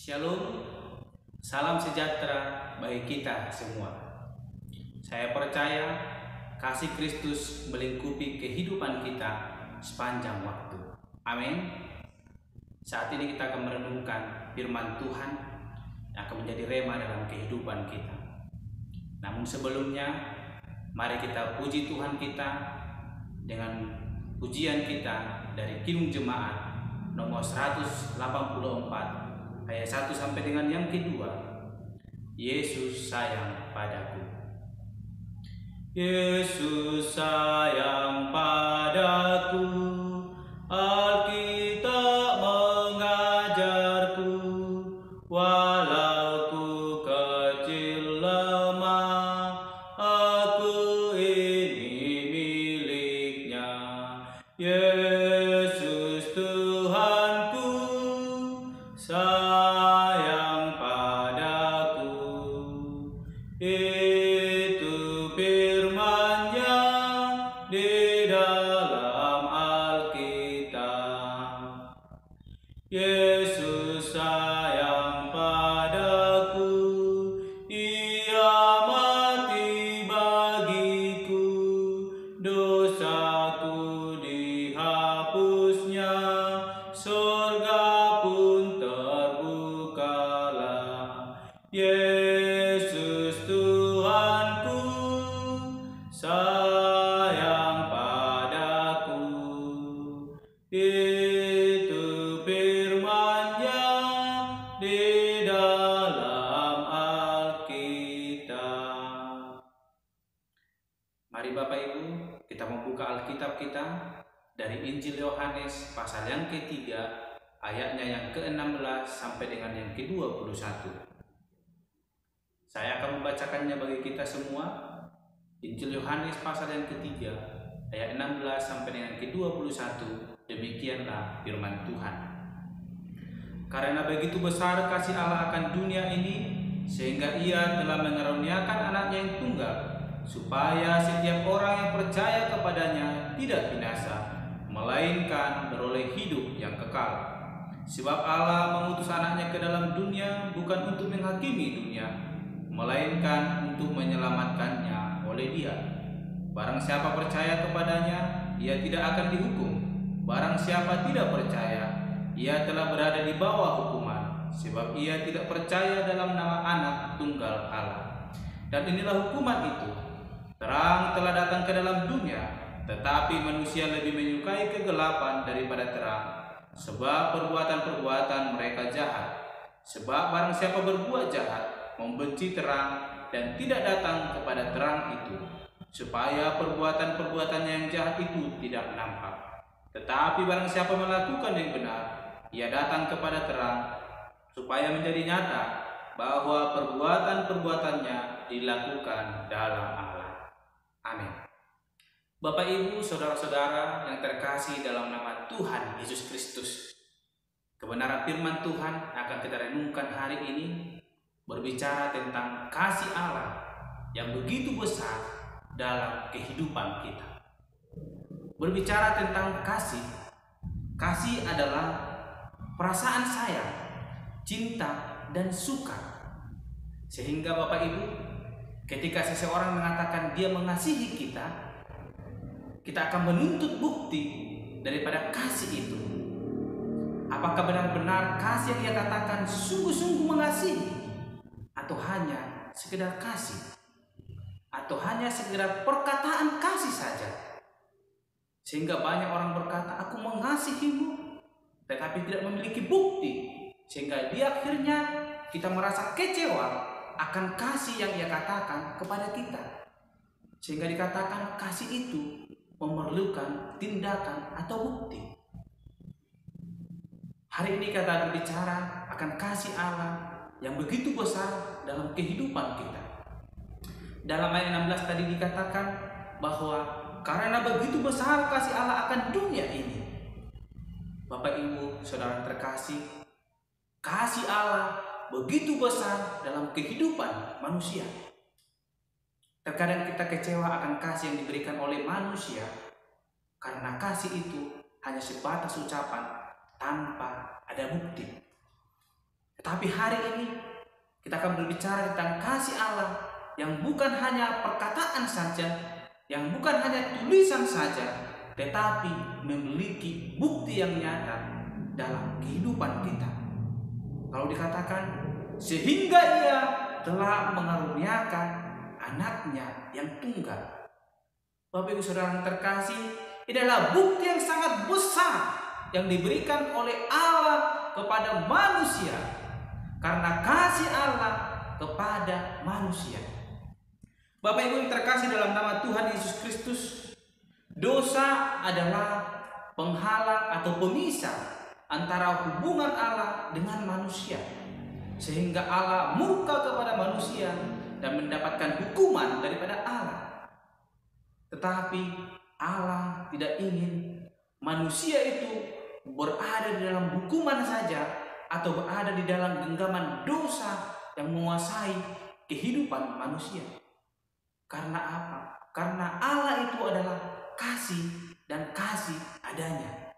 Shalom, salam sejahtera bagi kita semua. Saya percaya kasih Kristus melingkupi kehidupan kita sepanjang waktu. Amin. Saat ini kita akan merenungkan firman Tuhan yang akan menjadi rema dalam kehidupan kita. Namun sebelumnya, mari kita puji Tuhan kita dengan pujian kita dari Kidung Jemaat nomor 184 ayat 1 sampai dengan yang kedua. Yesus sayang padaku. Yesus sayang padaku, Alkitab mengajarku, walau ku kecil lemah, aku ini miliknya. Yesus Tuhanku sayang padaku, itu firman-Nya di dalam Alkitab. Yesus sayang padaku, Ia mati bagiku, dosaku dihapusnya, surga pun terbukalah. Yesus Tuhanku sayang padaku, itu firman-Nya di dalam Alkitab. Mari Bapak Ibu, kita membuka Alkitab kita dari Injil Yohanes pasal yang ketiga, ayatnya yang ke-16 sampai dengan yang ke-21. Saya akan membacakannya bagi kita semua. Injil Yohanes pasal yang ketiga, ayat 16 sampai dengan ke-21. Demikianlah firman Tuhan. Karena begitu besar kasih Allah akan dunia ini, sehingga Ia telah mengaruniakan anaknya yang tunggal, supaya setiap orang yang percaya kepadanya tidak binasa, melainkan beroleh hidup yang kekal. Sebab Allah mengutus anaknya ke dalam dunia bukan untuk menghakimi dunia, melainkan untuk menyelamatkannya oleh Dia. Barang siapa percaya kepadanya, ia tidak akan dihukum. Barang siapa tidak percaya, ia telah berada di bawah hukuman, sebab ia tidak percaya dalam nama Anak Tunggal Allah. Dan inilah hukuman itu: terang telah datang ke dalam dunia, tetapi manusia lebih menyukai kegelapan daripada terang, sebab perbuatan-perbuatan mereka jahat. Sebab barang siapa berbuat jahat, membenci terang dan tidak datang kepada terang itu, supaya perbuatan-perbuatannya yang jahat itu tidak nampak. Tetapi barang siapa melakukan yang benar, ia datang kepada terang, supaya menjadi nyata bahwa perbuatan-perbuatannya dilakukan dalam Allah. Amin. Bapak Ibu, saudara-saudara yang terkasih dalam nama Tuhan Yesus Kristus, kebenaran firman Tuhan akan kita renungkan hari ini berbicara tentang kasih Allah yang begitu besar dalam kehidupan kita. Berbicara tentang kasih, kasih adalah perasaan sayang, cinta, dan suka. Sehingga Bapak Ibu, ketika seseorang mengatakan dia mengasihi kita, kita akan menuntut bukti daripada kasih itu. Apakah benar-benar kasih yang ia katakan sungguh-sungguh mengasihi, atau hanya sekedar kasih, atau hanya sekedar perkataan kasih saja? Sehingga banyak orang berkata, aku mengasihimu, tetapi tidak memiliki bukti, sehingga di akhirnya kita merasa kecewa akan kasih yang ia katakan kepada kita, sehingga dikatakan kasih itu memerlukan tindakan atau bukti. Hari ini kita berbicara akan kasih Allah yang begitu besar dalam kehidupan kita. Dalam ayat 16 tadi dikatakan bahwa karena begitu besar kasih Allah akan dunia ini. Bapak Ibu, saudara terkasih, kasih Allah begitu besar dalam kehidupan manusia. Terkadang kita kecewa akan kasih yang diberikan oleh manusia, karena kasih itu hanya sebatas ucapan tanpa ada bukti. Tetapi hari ini kita akan berbicara tentang kasih Allah yang bukan hanya perkataan saja, yang bukan hanya tulisan saja, tetapi memiliki bukti yang nyata dalam kehidupan kita. Kalau dikatakan sehingga Ia telah mengaruniakan anaknya yang tunggal. Bapak Ibu Saudara yang terkasih, ini adalah bukti yang sangat besar yang diberikan oleh Allah kepada manusia karena kasih Allah kepada manusia. Bapak Ibu yang terkasih dalam nama Tuhan Yesus Kristus, dosa adalah penghalang atau pemisah antara hubungan Allah dengan manusia, sehingga Allah murka kepada manusia dan mendapatkan hukuman daripada Allah. Tetapi Allah tidak ingin manusia itu berada di dalam hukuman saja atau berada di dalam genggaman dosa yang menguasai kehidupan manusia. Karena apa? Karena Allah itu adalah kasih dan kasih adanya,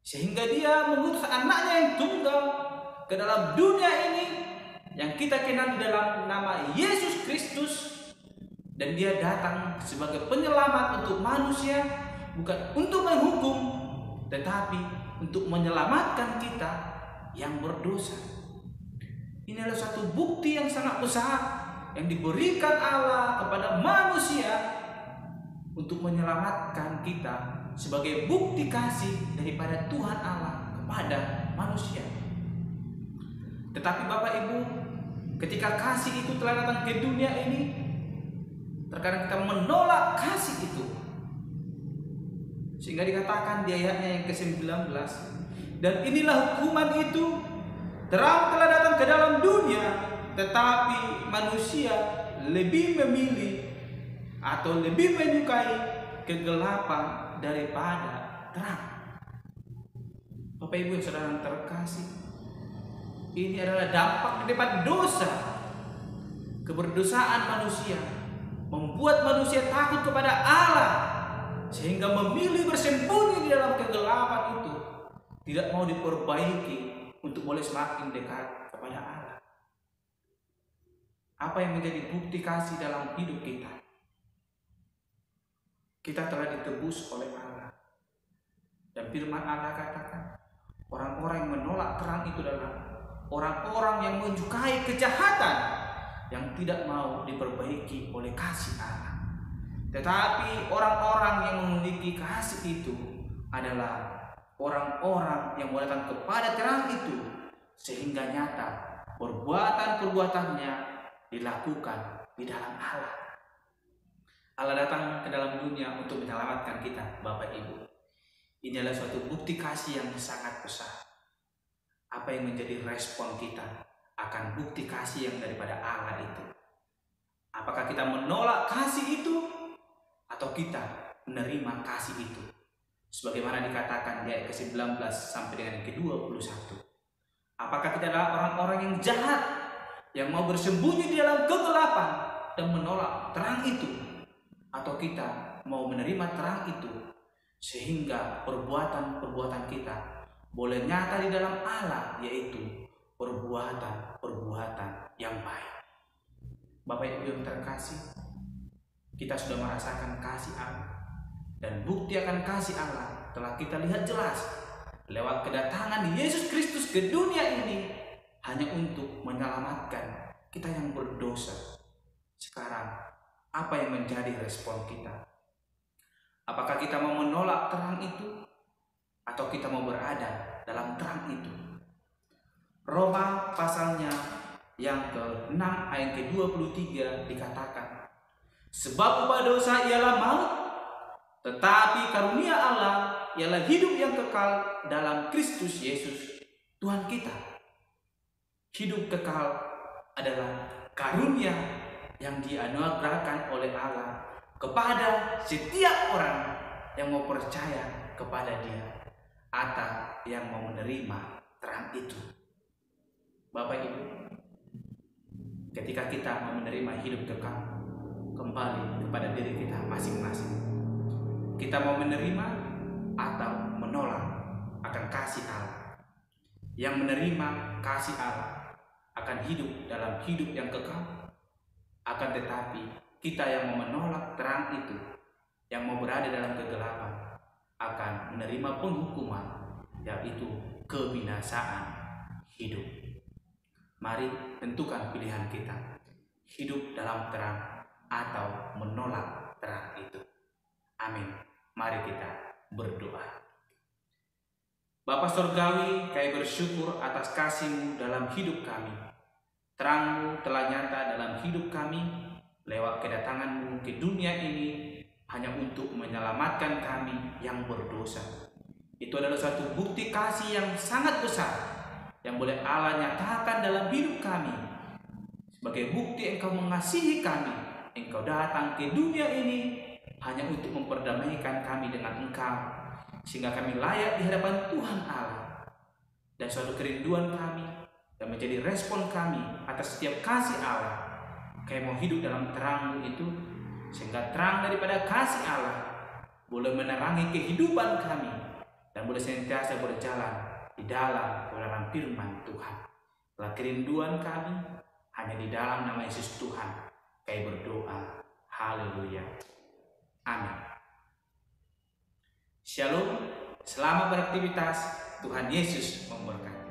sehingga Dia mengutus anaknya yang tunggal ke dalam dunia ini yang kita kenal di dalam nama Yesus Kristus. Dan Dia datang sebagai penyelamat untuk manusia, bukan untuk menghukum, tetapi untuk menyelamatkan kita yang berdosa. Ini adalah satu bukti yang sangat besar yang diberikan Allah kepada manusia untuk menyelamatkan kita sebagai bukti kasih daripada Tuhan Allah kepada manusia. Tetapi Bapak Ibu, ketika kasih itu telah datang ke dunia ini, terkadang kita menolak kasih itu, sehingga dikatakan di ayatnya yang ke-19, dan inilah hukuman itu, terang telah datang ke dalam dunia, tetapi manusia lebih memilih atau lebih menyukai kegelapan daripada terang. Bapak Ibu yang saudara terkasih, ini adalah dampak daripada dosa. Keberdosaan manusia membuat manusia takut kepada Allah, sehingga memilih bersembunyi di dalam kegelapan itu, tidak mau diperbaiki untuk boleh semakin dekat kepada Allah. Apa yang menjadi bukti kasih dalam hidup kita? Kita telah ditebus oleh Allah. Dan firman Allah katakan, orang-orang yang menolak terang itu adalah orang-orang yang menyukai kejahatan, yang tidak mau diperbaiki oleh kasih Allah. Tetapi orang-orang yang memiliki kasih itu adalah orang-orang yang datang kepada terang itu, sehingga nyata perbuatan-perbuatannya dilakukan di dalam Allah. Allah datang ke dalam dunia untuk menyelamatkan kita, Bapak Ibu. Ini adalah suatu bukti kasih yang sangat besar. Apa yang menjadi respon kita akan bukti kasih yang daripada Allah itu? Apakah kita menolak kasih itu atau kita menerima kasih itu? Sebagaimana dikatakan di ayat ke-19 sampai dengan ke-21. Apakah kita adalah orang-orang yang jahat, yang mau bersembunyi di dalam kegelapan dan menolak terang itu, atau kita mau menerima terang itu sehingga perbuatan-perbuatan kita boleh nyata di dalam Allah, yaitu perbuatan-perbuatan yang baik? Bapak Ibu yang terkasih, kita sudah merasakan kasih Allah, dan bukti akan kasih Allah telah kita lihat jelas lewat kedatangan Yesus Kristus ke dunia ini hanya untuk menyelamatkan kita yang berdosa. Sekarang, apa yang menjadi respon kita? Apakah kita mau menolak terang itu atau kita mau berada dalam terang itu? Roma pasalnya yang ke-6 ayat ke-23 dikatakan, sebab upah dosa ialah maut, tetapi karunia Allah ialah hidup yang kekal dalam Kristus Yesus Tuhan kita. Hidup kekal adalah karunia yang dianugerahkan oleh Allah kepada setiap orang yang mau percaya kepada Dia atau yang mau menerima terang itu. Bapak Ibu, ketika kita mau menerima hidup kekal, kembali kepada diri kita masing-masing. Kita mau menerima atau menolak akan kasih Allah. Yang menerima kasih Allah hidup dalam hidup yang kekal. Akan tetapi kita yang mau menolak terang itu, yang mau berada dalam kegelapan, akan menerima penghukuman, yaitu kebinasaan hidup. Mari tentukan pilihan kita, hidup dalam terang atau menolak terang itu. Amin. Mari kita berdoa. Bapa Surgawi, kami bersyukur atas kasih-Mu dalam hidup kami. Terang-Mu telah nyata dalam hidup kami lewat kedatangan-Mu ke dunia ini hanya untuk menyelamatkan kami yang berdosa. Itu adalah satu bukti kasih yang sangat besar yang boleh Allah nyatakan dalam hidup kami. Sebagai bukti Engkau mengasihi kami, Engkau datang ke dunia ini hanya untuk memperdamaikan kami dengan Engkau, sehingga kami layak di hadapan Tuhan Allah. Dan suatu kerinduan kami dan menjadi respon kami atas setiap kasih Allah, kami mau hidup dalam terang-Mu itu, sehingga terang daripada kasih Allah boleh menerangi kehidupan kami dan boleh senantiasa berjalan di dalam kebenaran firman Tuhan. Itulah kerinduan kami, hanya di dalam nama Yesus Tuhan kami berdoa. Haleluya. Amin. Shalom, selamat beraktivitas. Tuhan Yesus memberkati.